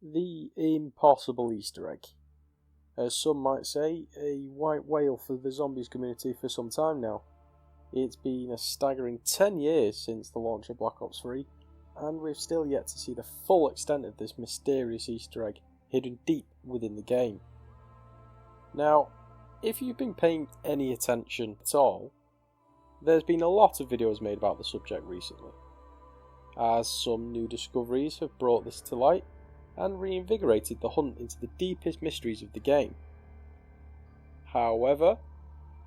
The impossible Easter egg. As some might say, a white whale for the zombies community for some time now. It's been a staggering 10 years since the launch of Black Ops 3, and we've still yet to see the full extent of this mysterious Easter egg hidden deep within the game. Now, if you've been paying any attention at all, there's been a lot of videos made about the subject recently, as some new discoveries have brought this to light and reinvigorated the hunt into the deepest mysteries of the game. However,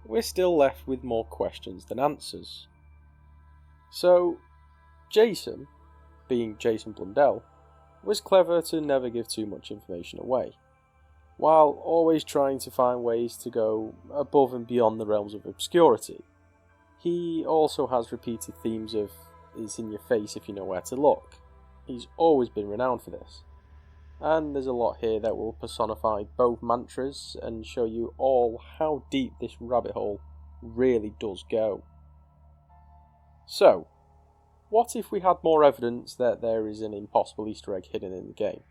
we're still left with more questions than answers. So, Jason, being Jason Blundell, was clever to never give too much information away, while always trying to find ways to go above and beyond the realms of obscurity. He also has repeated themes of "it's in your face if you know where to look." He's always been renowned for this. And there's a lot here that will personify both mantras and show you all how deep this rabbit hole really does go. So, what if we had more evidence that there is an impossible Easter egg hidden in the game?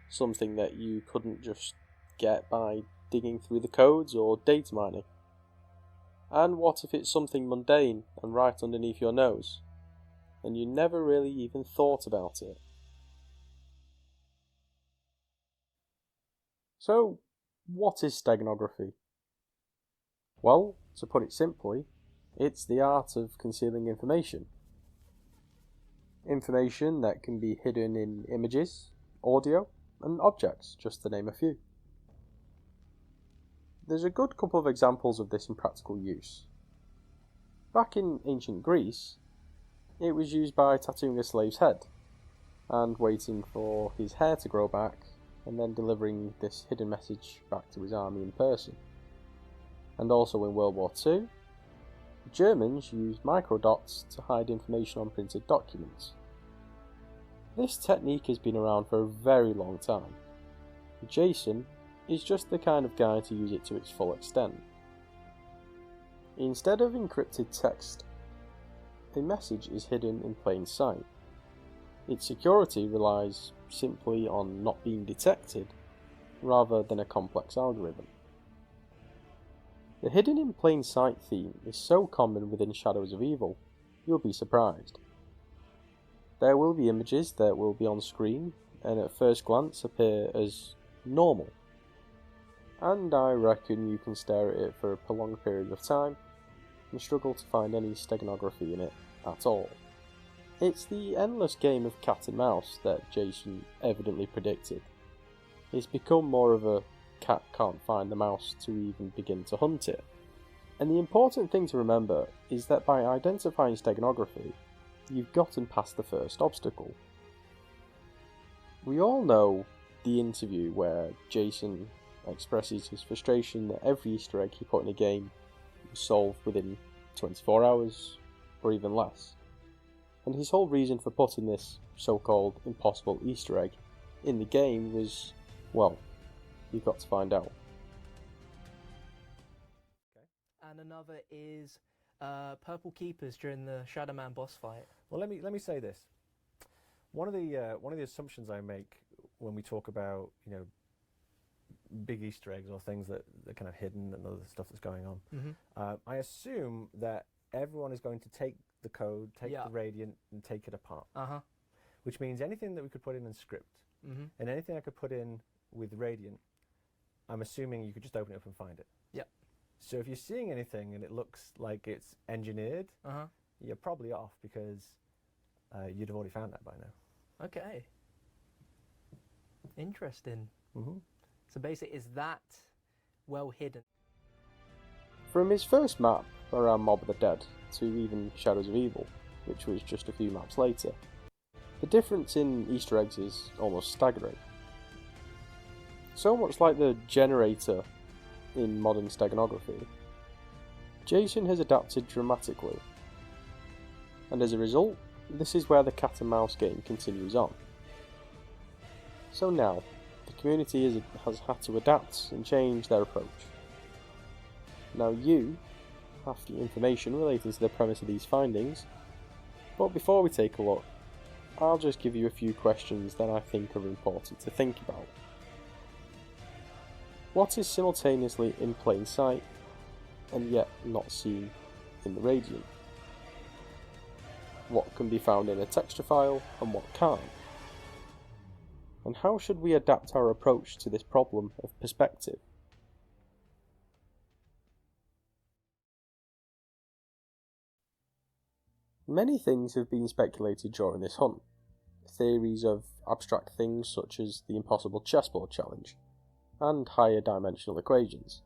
Something that you couldn't just get by digging through the codes or data mining? And what if it's something mundane and right underneath your nose, and you never really even thought about it? So, what is steganography? Well, to put it simply, it's the art of concealing information. Information that can be hidden in images, audio, and objects, just to name a few. There's a good couple of examples of this in practical use. Back in ancient Greece, it was used by tattooing a slave's head, and waiting for his hair to grow back, and then delivering this hidden message back to his army in person. And also in World War II, the Germans used microdots to hide information on printed documents. This technique has been around for a very long time. Jason is just the kind of guy to use it to its full extent. Instead of encrypted text, a message is hidden in plain sight. Its security relies simply on not being detected, rather than a complex algorithm. The hidden in plain sight theme is so common within Shadows of Evil, you'll be surprised. There will be images that will be on screen and at first glance appear as normal, and I reckon you can stare at it for a prolonged period of time and struggle to find any steganography in it at all. It's the endless game of cat and mouse that Jason evidently predicted. It's become more of a cat can't find the mouse to even begin to hunt it. And the important thing to remember is that by identifying steganography, you've gotten past the first obstacle. We all know the interview where Jason expresses his frustration that every Easter egg he put in a game was solved within 24 hours or even less. And his whole reason for putting this so-called impossible Easter egg in the game was, well, you've got to find out. And another is purple keepers during the Shadow Man boss fight. Well, let me say this. One of the assumptions I make when we talk about big Easter eggs or things that are kind of hidden and other stuff that's going on, I assume that everyone is going to take the code, take the Radiant, and take it apart. Which means anything that we could put in script, and anything I could put in with Radiant, I'm assuming you could just open it up and find it. Yep. So if you're seeing anything and it looks like it's engineered, you're probably off because you'd have already found that by now. Okay. Interesting. So basically, is that well hidden? From his first map around Mob of the Dead to even Shadows of Evil, which was just a few maps later, the difference in Easter eggs is almost staggering. So much like the generator in modern steganography, Jason has adapted dramatically, and as a result, this is where the cat and mouse game continues on. So now, the community has had to adapt and change their approach. Now you have the information relating to the premise of these findings, but before we take a look, I'll just give you a few questions that I think are important to think about. What is simultaneously in plain sight and yet not seen in the radiant? What can be found in a texture file and what can't? And how should we adapt our approach to this problem of perspective? Many things have been speculated during this hunt. Theories of abstract things such as the impossible chessboard challenge, and higher dimensional equations.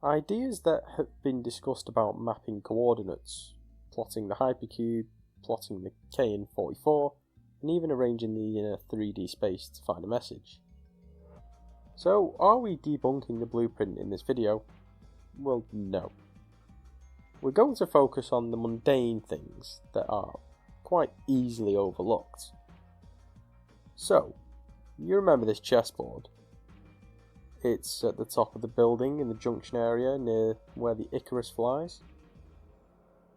Ideas that have been discussed about mapping coordinates, plotting the hypercube, plotting the K in 44, and even arranging the inner 3D space to find a message. So, are we debunking the blueprint in this video? Well, no. We're going to focus on the mundane things that are quite easily overlooked. So, you remember this chessboard? It's at the top of the building in the junction area near where the Icarus flies.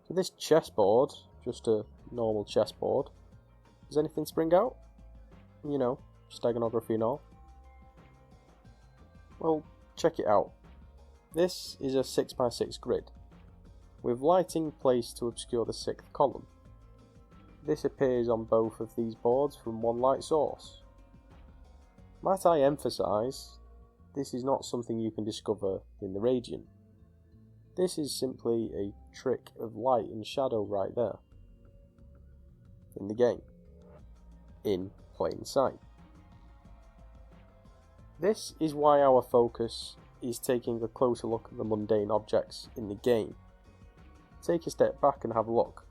So this chessboard, just a normal chessboard, does anything spring out? You know, steganography and all. Well, check it out. This is a 6x6 grid, with lighting placed to obscure the 6th column. This appears on both of these boards from one light source. Might I emphasise, this is not something you can discover in the Radiant. This is simply a trick of light and shadow right there. In the game. In plain sight. This is why our focus is taking a closer look at the mundane objects in the game. Take a step back and have a look.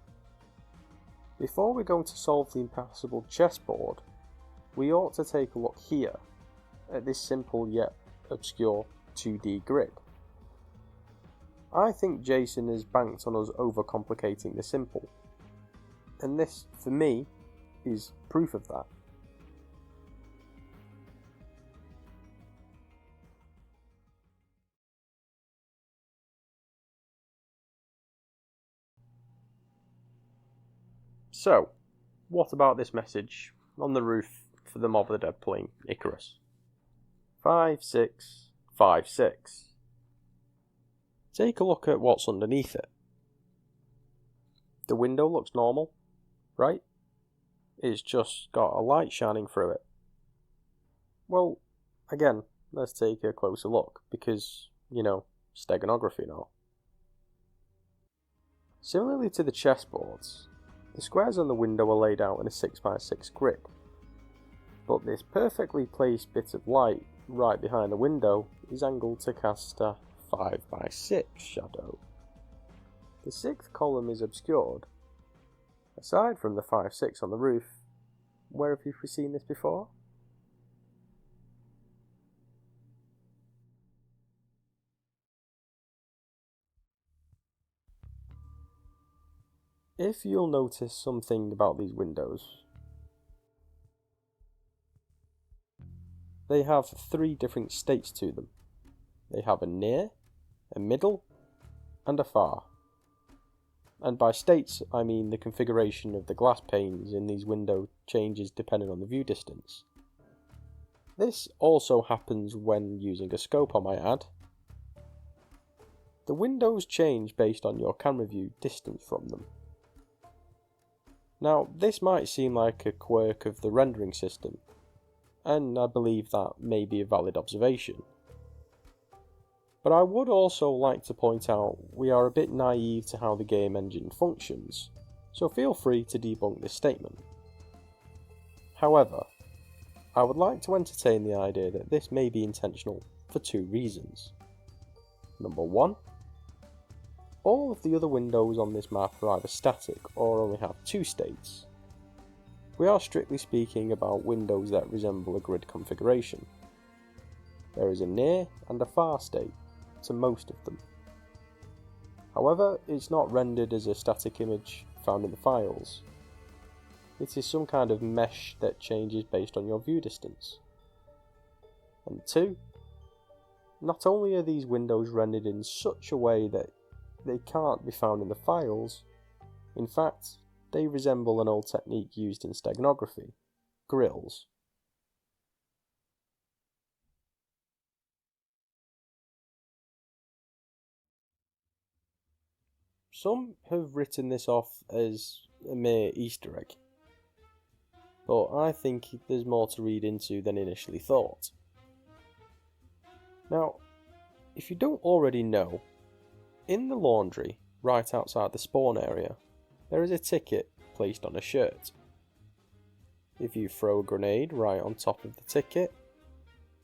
Before we're going to solve the impassable chessboard, we ought to take a look here at this simple yet obscure 2D grid. I think Jason has banked on us overcomplicating the simple, and this, for me, is proof of that. So, what about this message on the roof for the Mob of the Dead playing Icarus? 5, 6, 5, 6. Take a look at what's underneath it. The window looks normal, right? It's just got a light shining through it. Well, again, let's take a closer look, because, you know, steganography and all. Similarly to the chessboards, the squares on the window are laid out in a 6x6 grid, but this perfectly placed bit of light right behind the window is angled to cast a 5x6 shadow. The 6th column is obscured. Aside from the 5-6 on the roof, where have you seen this before? If you'll notice something about these windows, they have 3 different states to them. They have a near, a middle, and a far. And by states, I mean the configuration of the glass panes in these windows changes depending on the view distance. This also happens when using a scope, I might add. The windows change based on your camera view distance from them. Now, this might seem like a quirk of the rendering system, and I believe that may be a valid observation. But I would also like to point out we are a bit naive to how the game engine functions, so feel free to debunk this statement. However, I would like to entertain the idea that this may be intentional for 2 reasons. Number 1, all of the other windows on this map are either static or only have 2 states. We are strictly speaking about windows that resemble a grid configuration. There is a near and a far state to most of them. However, it's not rendered as a static image found in the files. It is some kind of mesh that changes based on your view distance. And 2, not only are these windows rendered in such a way that they can't be found in the files, in fact, they resemble an old technique used in steganography, grills. Some have written this off as a mere Easter egg, but I think there's more to read into than initially thought. Now, if you don't already know, in the laundry, right outside the spawn area, there is a ticket placed on a shirt. If you throw a grenade right on top of the ticket,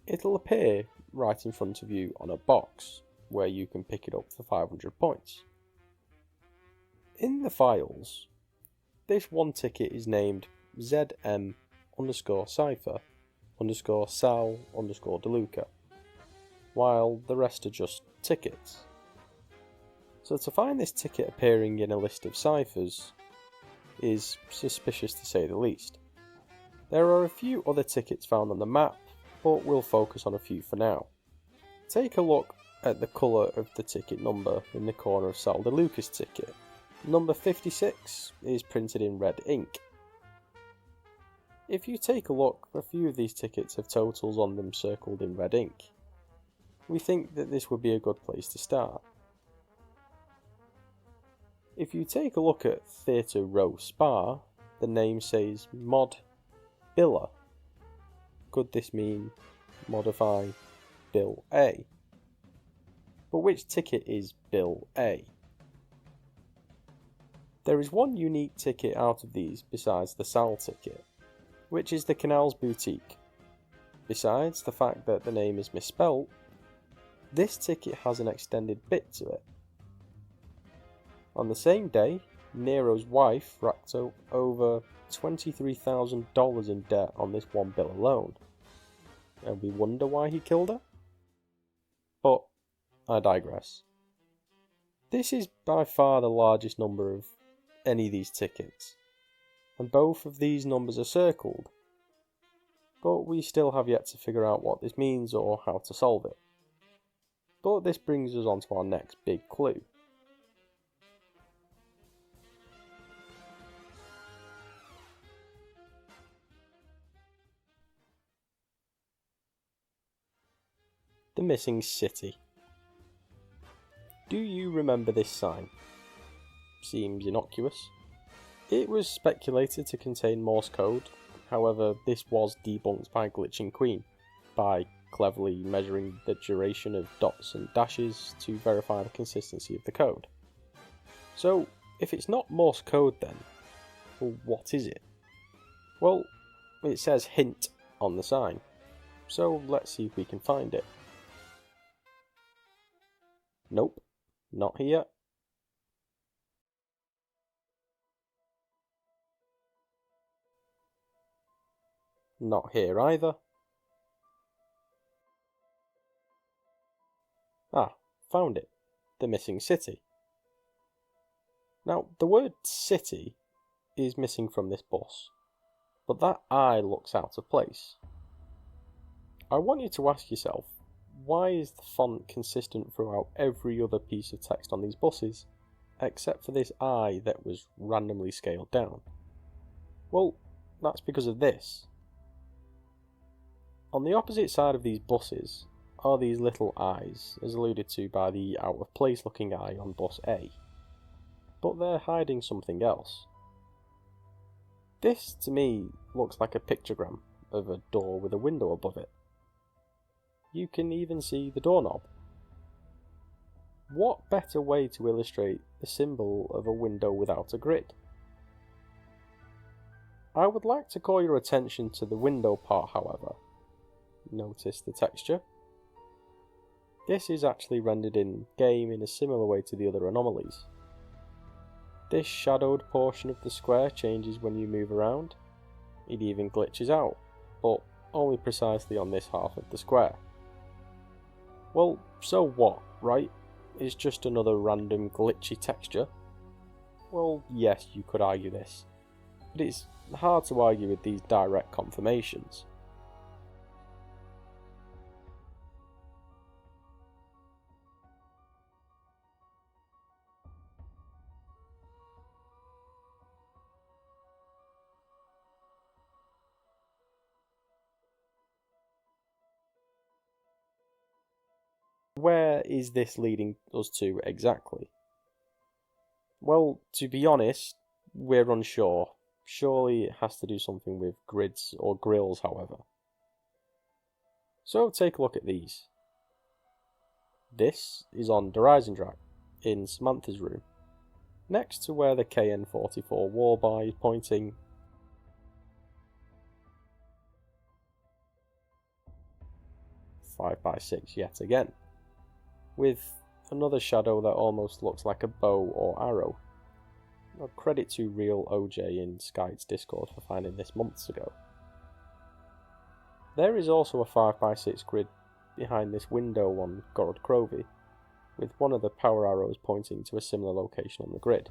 it'll appear right in front of you on a box, where you can pick it up for 500 points. In the files, this one ticket is named ZM_Cypher_Sal_DeLuca, while the rest are just tickets. So to find this ticket appearing in a list of ciphers is suspicious to say the least. There are a few other tickets found on the map, but we'll focus on a few for now. Take a look at the colour of the ticket number in the corner of Sal DeLuca's ticket. Number 56 is printed in red ink. If you take a look, a few of these tickets have totals on them circled in red ink. We think that this would be a good place to start. If you take a look at Theatre Row Spa, the name says Mod Biller. Could this mean modify Bill A? But which ticket is Bill A? There is one unique ticket out of these besides the Sal Ticket, which is the Canals Boutique. Besides the fact that the name is misspelt, this ticket has an extended bit to it. On the same day, Nero's wife racked up over $23,000 in debt on this one bill alone, and we wonder why he killed her? But I digress. This is by far the largest number of any of these tickets, and both of these numbers are circled, but we still have yet to figure out what this means or how to solve it. But this brings us on to our next big clue. The missing city. Do you remember this sign? Seems innocuous. It was speculated to contain Morse code, however this was debunked by Glitching Queen, by cleverly measuring the duration of dots and dashes to verify the consistency of the code. So, if it's not Morse code then, well, what is it? Well, it says hint on the sign, so let's see if we can find it. Nope, not here. Not here either. Ah, found it. The missing city. Now, the word city is missing from this bus, but that I looks out of place. I want you to ask yourself, why is the font consistent throughout every other piece of text on these buses, except for this I that was randomly scaled down? Well, that's because of this. On the opposite side of these buses are these little eyes, as alluded to by the out of place looking eye on bus A, but they're hiding something else. This, to me, looks like a pictogram of a door with a window above it. You can even see the doorknob. What better way to illustrate the symbol of a window without a grid? I would like to call your attention to the window part, however. Notice the texture. This is actually rendered in game in a similar way to the other anomalies. This shadowed portion of the square changes when you move around. It even glitches out, but only precisely on this half of the square. Well, so what, right? It's just another random glitchy texture. Well, yes, you could argue this, but it's hard to argue with these direct confirmations. Where is this leading us to exactly? Well, to be honest, we're unsure. Surely it has to do something with grids or grills, however. So take a look at these. This is on Derisendrack in Samantha's room, next to where the KN-44 warbie is pointing. Five by 6 yet again, with another shadow that almost looks like a bow or arrow. A credit to real OJ in Skype's Discord for finding this months ago. There is also a 5 by 6 grid behind this window on Gorod Crovey, with one of the power arrows pointing to a similar location on the grid.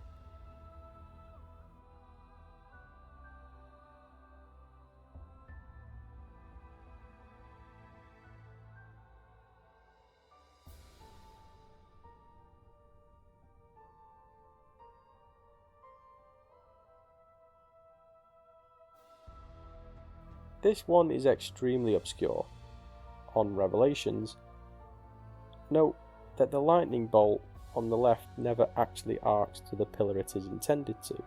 This one is extremely obscure. On Revelations, note that the lightning bolt on the left never actually arcs to the pillar it is intended to.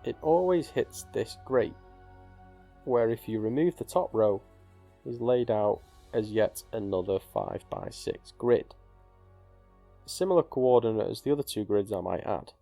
It always hits this grate, where if you remove the top row, is laid out as yet another 5 by 6 grid. A similar coordinate as the other two grids, I might add.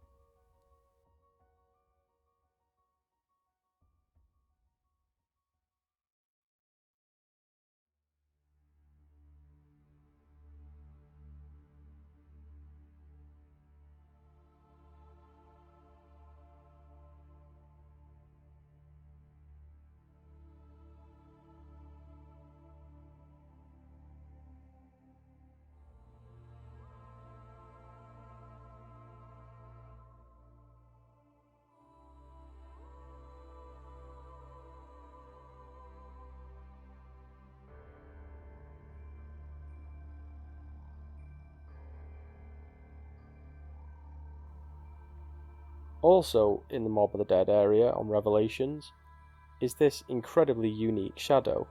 Also in the Mob of the Dead area on Revelations is this incredibly unique shadow.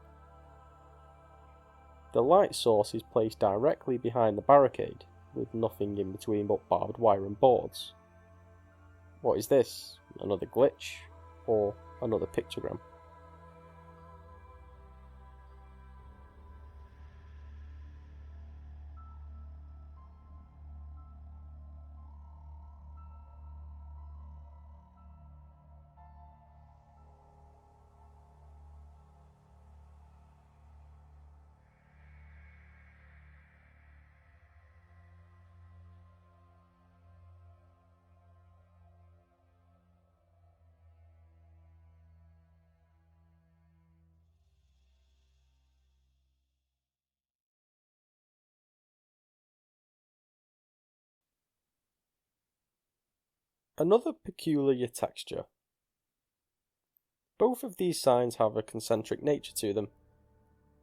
The light source is placed directly behind the barricade, with nothing in between but barbed wire and boards. What is this? Another glitch? Or another pictogram? Another peculiar texture. Both of these signs have a concentric nature to them,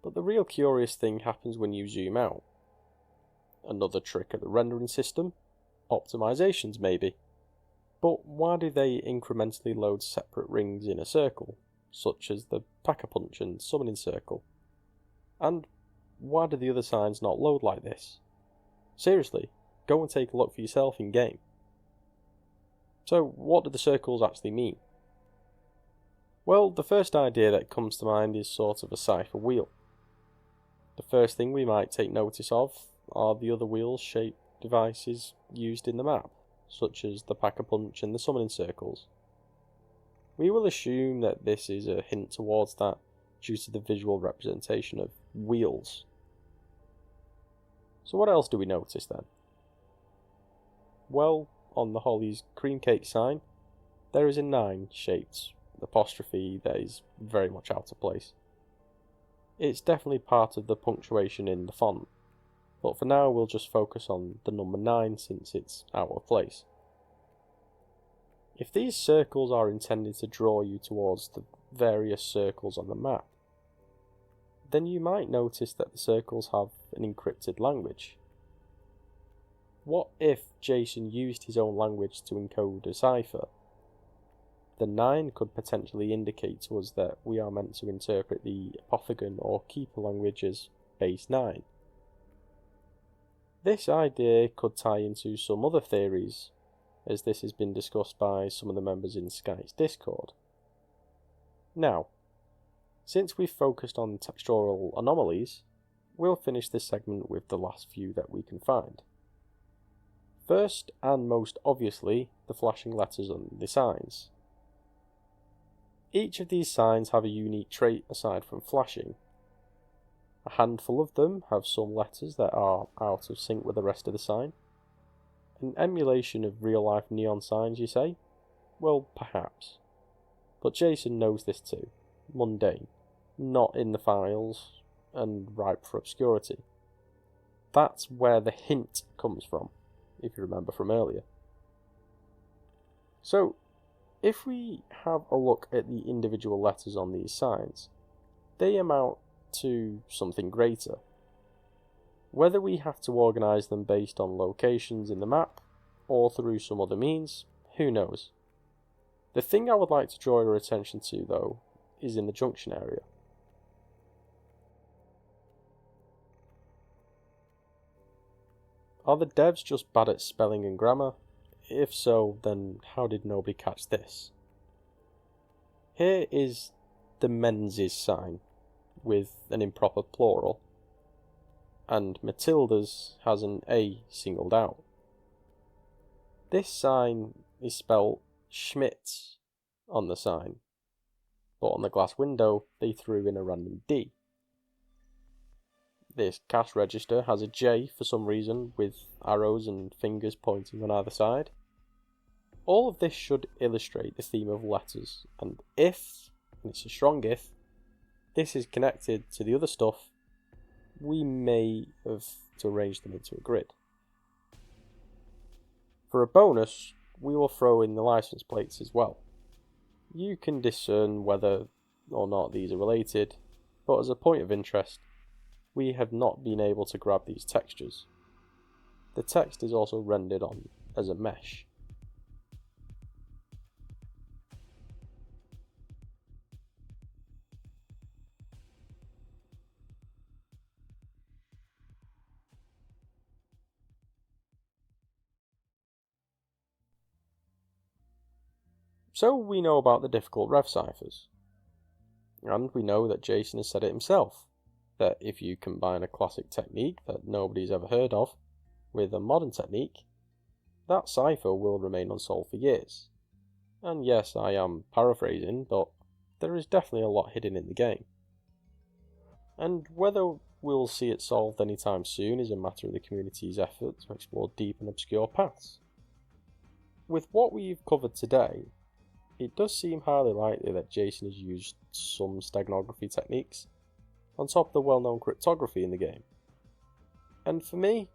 but the real curious thing happens when you zoom out. Another trick of the rendering system? Optimizations maybe. But why do they incrementally load separate rings in a circle, such as the Pack-a-Punch and Summoning Circle? And why do the other signs not load like this? Seriously, go and take a look for yourself in game. So what do the circles actually mean? Well, the first idea that comes to mind is sort of a cipher wheel. The first thing we might take notice of are the other wheel-shaped devices used in the map, such as the Pack-a-Punch and the Summoning Circles. We will assume that this is a hint towards that due to the visual representation of wheels. So what else do we notice then? Well, on the Holly's cream cake sign, there is a 9 shaped apostrophe that is very much out of place. It's definitely part of the punctuation in the font, but for now we'll just focus on the number 9 since it's out of place. If these circles are intended to draw you towards the various circles on the map, then you might notice that the circles have an encrypted language. What if Jason used his own language to encode a cipher? The 9 could potentially indicate to us that we are meant to interpret the Apophthegm or Keeper language as base 9. This idea could tie into some other theories, as this has been discussed by some of the members in Sky's Discord. Now, since we've focused on textural anomalies, we'll finish this segment with the last few that we can find. First, and most obviously, the flashing letters on the signs. Each of these signs have a unique trait aside from flashing. A handful of them have some letters that are out of sync with the rest of the sign. An emulation of real-life neon signs, you say? Well, perhaps. But Jason knows this too. Mundane. Not in the files, and ripe for obscurity. That's where the hint comes from, if you remember from earlier. So, if we have a look at the individual letters on these signs, they amount to something greater. Whether we have to organise them based on locations in the map, or through some other means, who knows. The thing I would like to draw your attention to, though, is in the junction area. Are the devs just bad at spelling and grammar? If so, then how did nobody catch this? Here is the men's sign, with an improper plural, and Matilda's has an A singled out. This sign is spelled Schmitz on the sign, but on the glass window they threw in a random D. This cash register has a J for some reason, with arrows and fingers pointing on either side. All of this should illustrate the theme of letters, and if, and it's a strong if, this is connected to the other stuff, we may have to arrange them into a grid. For a bonus, we will throw in the license plates as well. You can discern whether or not these are related, but as a point of interest, we have not been able to grab these textures. The text is also rendered on as a mesh. So we know about the difficult rev ciphers. And we know that Jason has said it himself, that if you combine a classic technique that nobody's ever heard of with a modern technique, that cipher will remain unsolved for years. And yes, I am paraphrasing, but there is definitely a lot hidden in the game. And whether we'll see it solved anytime soon is a matter of the community's effort to explore deep and obscure paths. With what we've covered today, it does seem highly likely that Jason has used some steganography techniques on top of the well-known cryptography in the game. And for me,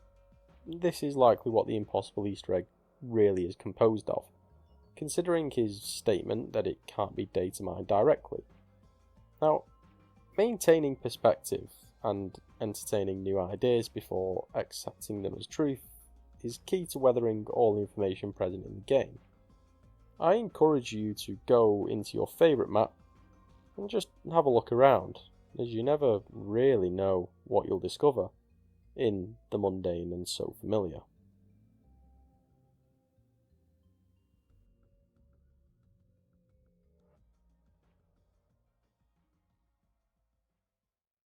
this is likely what the impossible Easter egg really is composed of, considering his statement that it can't be data mined directly. Now, maintaining perspective and entertaining new ideas before accepting them as truth is key to weathering all the information present in the game. I encourage you to go into your favourite map and just have a look around, as you never really know what you'll discover in the mundane and so familiar.